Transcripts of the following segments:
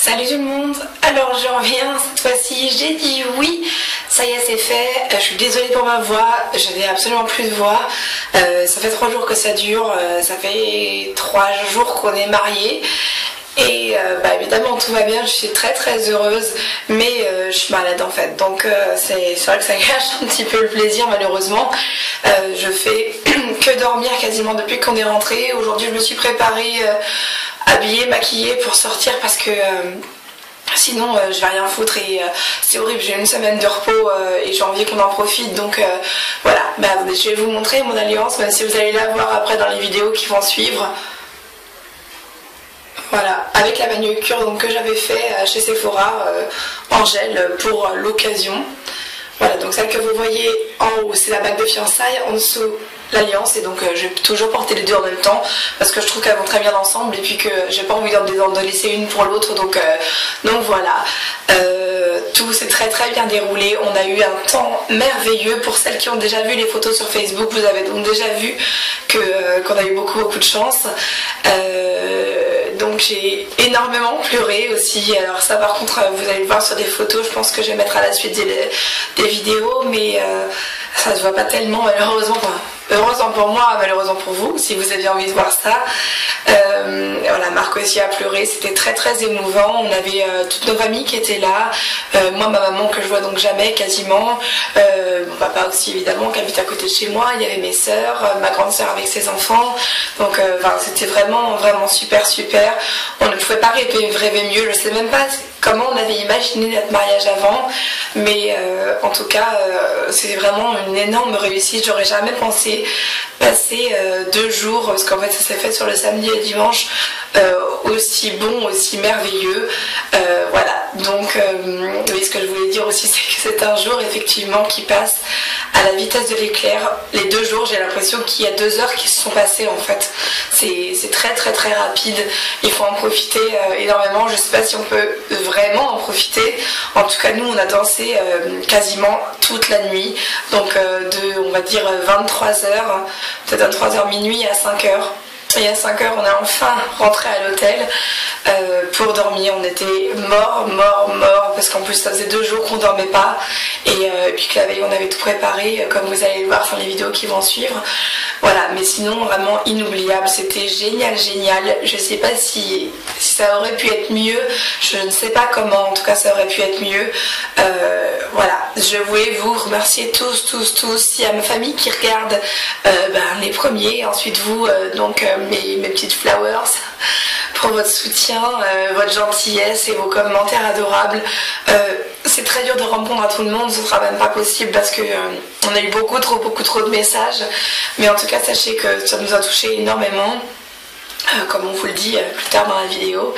Salut tout le monde, alors je reviens cette fois-ci, j'ai dit oui, ça y est c'est fait, je suis désolée pour ma voix, je n'ai absolument plus de voix, ça fait 3 jours que ça dure, ça fait 3 jours qu'on est mariés. Et évidemment tout va bien, je suis très heureuse, mais je suis malade en fait, donc c'est vrai que ça gâche un petit peu le plaisir malheureusement. Je fais que dormir quasiment depuis qu'on est rentré. Aujourd'hui je me suis préparée, habillée, maquillée pour sortir parce que sinon je vais rien foutre et c'est horrible, j'ai une semaine de repos et j'ai envie qu'on en profite, donc voilà, je vais vous montrer mon alliance, même si vous allez la voir après dans les vidéos qui vont suivre. Voilà, avec la manucure donc, que j'avais fait chez Sephora en gel pour l'occasion. Voilà, donc celle que vous voyez en haut, c'est la bague de fiançailles, en dessous l'alliance, et donc je vais toujours porter les deux en même temps parce que je trouve qu'elles vont très bien ensemble et puis que j'ai pas envie de laisser une pour l'autre, donc voilà. Tout s'est très bien déroulé, on a eu un temps merveilleux. Pour celles qui ont déjà vu les photos sur Facebook, vous avez donc déjà vu qu'on a eu beaucoup de chance. Donc j'ai énormément pleuré aussi, alors ça par contre vous allez le voir sur des photos, je pense que je vais mettre à la suite des vidéos, mais ça se voit pas tellement malheureusement, enfin, heureusement pour moi, malheureusement pour vous, si vous aviez envie de voir ça. Voilà, Marc aussi a pleuré, c'était très émouvant. On avait toutes nos familles qui étaient là, moi ma maman que je vois donc jamais quasiment, mon papa aussi évidemment qui habite à côté de chez moi, il y avait mes sœurs, ma grande sœur avec ses enfants, donc c'était vraiment super. On ne pouvait pas rêver mieux, je sais même pas comment on avait imaginé notre mariage avant, mais en tout cas c'est vraiment une énorme réussite. J'aurais jamais pensé passer 2 jours, parce qu'en fait ça s'est fait sur le samedi et dimanche, aussi bon, aussi merveilleux. Voilà, donc oui, ce que je voulais dire aussi, c'est que c'est un jour effectivement qui passe à la vitesse de l'éclair. Les 2 jours, j'ai l'impression qu'il y a 2 heures qui se sont passées en fait. C'est très rapide, il faut en profiter énormément. Je sais pas si on peut vraiment en profiter. En tout cas nous on a dansé quasiment toute la nuit, donc on va dire 23h, peut-être 23h minuit à 5h. Et à 5h, on est enfin rentré à l'hôtel pour dormir. On était mort, parce qu'en plus ça faisait 2 jours qu'on dormait pas. Et puis que la veille, on avait tout préparé, comme vous allez le voir sur les vidéos qui vont suivre. Voilà, mais sinon, vraiment inoubliable. C'était génial. Je sais pas si ça aurait pu être mieux. Je ne sais pas comment, en tout cas, ça aurait pu être mieux. Voilà, je voulais vous remercier tous. S'il y a ma famille qui regarde les premiers, ensuite vous, donc mes petites flowers, pour votre soutien, votre gentillesse et vos commentaires adorables. C'est très dur de répondre à tout le monde, ce sera même pas possible parce que on a eu beaucoup trop de messages, mais en tout cas sachez que ça nous a touché énormément, comme on vous le dit plus tard dans la vidéo.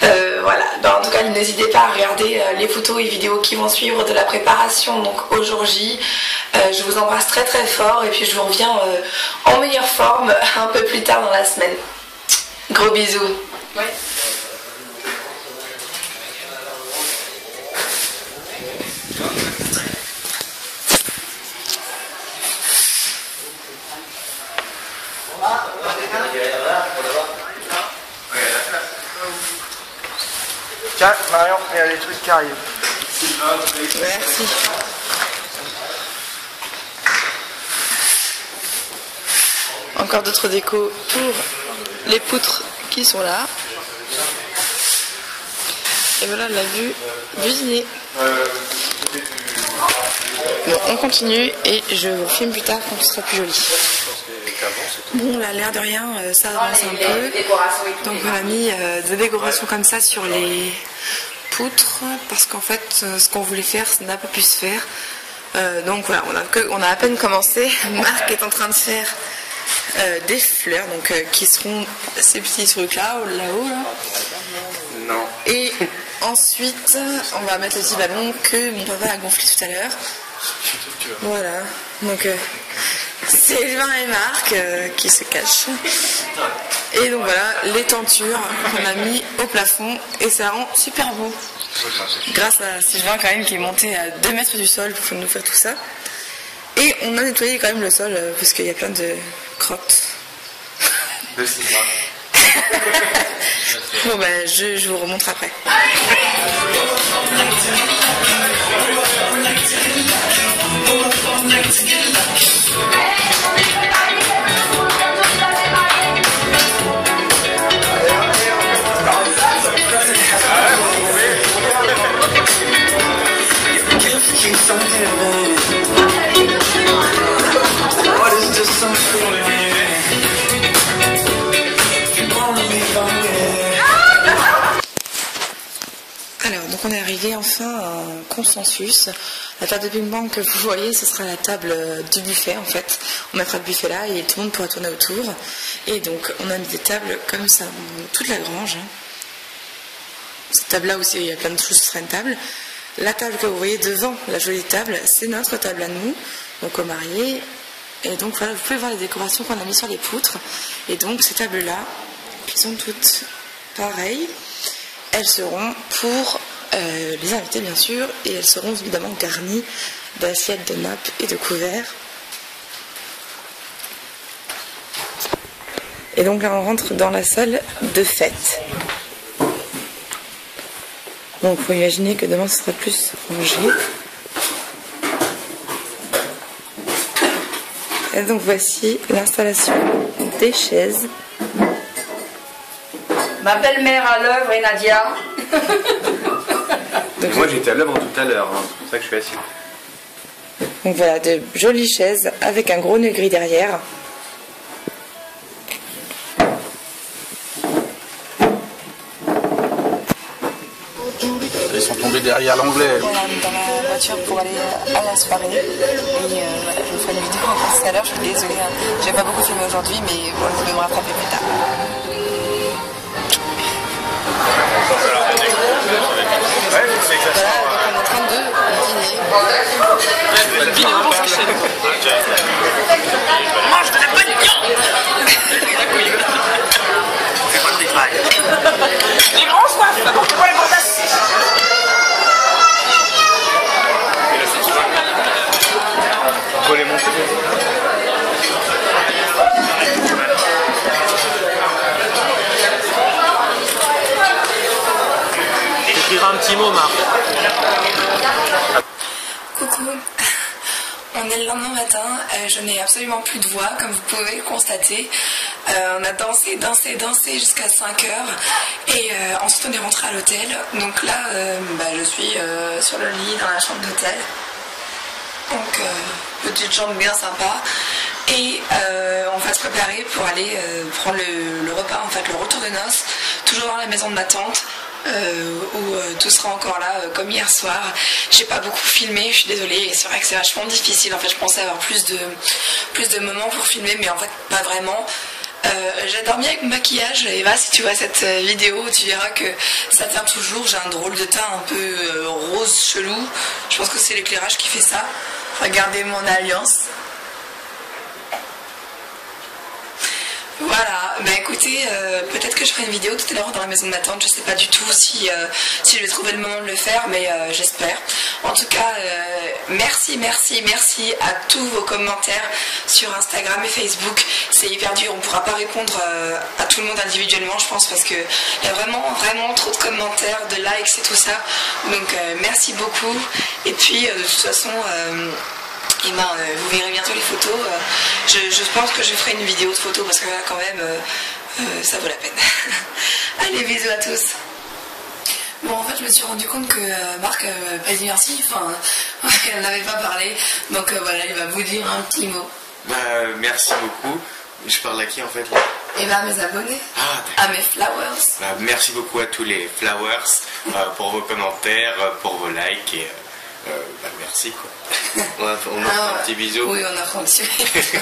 Voilà, en tout cas n'hésitez pas à regarder les photos et vidéos qui vont suivre de la préparation donc au jour J. Je vous embrasse très fort et puis je vous reviens en meilleure forme un peu plus tard dans la semaine. Gros bisous. Ouais. Tiens, Marion, il y a des trucs qui arrivent. Merci. Encore d'autres décos pour les poutres qui sont là. Et voilà la vue du dîner. Bon, on continue et je vous filme plus tard quand ce sera plus joli. Bon, là, l'air de rien, ça avance un peu. Donc on a mis des décorations comme ça sur les poutres parce qu'en fait, ce qu'on voulait faire, ça n'a pas pu se faire. Donc voilà, on a à peine commencé. Marc est en train de faire des fleurs, donc qui seront ces petits trucs là-haut. Non. Et ensuite, on va mettre le petit ballon que mon papa a gonflé tout à l'heure. Voilà, donc Sylvain et Marc qui se cachent. Et donc voilà, les tentures qu'on a mis au plafond et ça rend super beau. Grâce à Sylvain quand même qui est monté à 2 mètres du sol pour nous faire tout ça. Et on a nettoyé quand même le sol parce qu'il y a plein de crottes. De Sylvain. Bon bah je vous remontre après. Alors, donc on est arrivé enfin à un consensus. La table de ping-pong que vous voyez, ce sera la table du buffet en fait. On mettra le buffet là et tout le monde pourra tourner autour. Et donc on a mis des tables comme ça dans toute la grange. Cette table là aussi, il y a plein de choses, ce sera une table. La table que vous voyez devant, la jolie table, c'est notre table à nous, donc aux mariés. Et donc voilà, vous pouvez voir les décorations qu'on a mis sur les poutres. Et donc ces tables là, qui sont toutes pareilles, elles seront pour les invités bien sûr, et elles seront évidemment garnies d'assiettes, de nappes et de couverts. Et donc là on rentre dans la salle de fête. Donc il faut imaginer que demain ce sera plus rangé. Et donc voici l'installation des chaises. Ma belle-mère à l'œuvre et Nadia. Donc, moi j'étais à l'œuvre tout à l'heure, hein. C'est pour ça que je suis assis. Donc voilà, de jolies chaises avec un gros nœud gris derrière. Ils sont tombés derrière l'anglais. Voilà, dans la voiture pour aller à la soirée. Et voilà, je vous ferai une vidéo encore tout à l'heure. Je suis désolée, hein. J'ai pas beaucoup filmé aujourd'hui, mais bon, je vais me rattraper plus tard. Ouais, c'est exactement. Voilà, donc on est en train de dîner. Pas de dîner, on pense que c'est. Mange de la bonne viande. C'est pas le détail. Les grands soifs, apporte pas les bordasses. Faut les monter. T'écriras un petit mot, Marc. Coucou, on est le lendemain matin, je n'ai absolument plus de voix comme vous pouvez le constater. On a dansé jusqu'à 5 heures et ensuite on est rentré à l'hôtel. Donc là je suis sur le lit dans la chambre d'hôtel. Donc petite chambre bien sympa. Et on va se préparer pour aller prendre le repas, en fait le retour de noces, toujours dans la maison de ma tante. Où tout sera encore là comme hier soir. J'ai pas beaucoup filmé, je suis désolée, et c'est vrai que c'est vachement difficile. En fait, je pensais avoir plus de moments pour filmer, mais en fait pas vraiment. J'ai dormi avec mon maquillage. Eva, si tu vois cette vidéo, tu verras que ça tient toujours. J'ai un drôle de teint un peu rose chelou. Je pense que c'est l'éclairage qui fait ça. Regardez mon alliance. Voilà, bah écoutez, peut-être que je ferai une vidéo tout à l'heure dans la maison de ma tante, je sais pas du tout si je vais trouver le moment de le faire, mais j'espère. En tout cas, merci à tous vos commentaires sur Instagram et Facebook. C'est hyper dur, on ne pourra pas répondre à tout le monde individuellement, je pense, parce qu'il y a vraiment trop de commentaires, de likes et tout ça. Donc merci beaucoup, et puis de toute façon... Et vous verrez bientôt les photos. Je pense que je ferai une vidéo de photos parce que là quand même ça vaut la peine. Allez, bisous à tous. Bon, en fait je me suis rendu compte que Marc a dit merci, enfin elle n'avait pas parlé, donc voilà, il va vous dire un petit mot. Merci beaucoup. Je parle à qui en fait là? Et bah mes abonnés, à mes flowers. Merci beaucoup à tous les flowers pour vos commentaires, pour vos likes et merci quoi. On a fait un petit bisou. Oui, on a fait un petit bisou.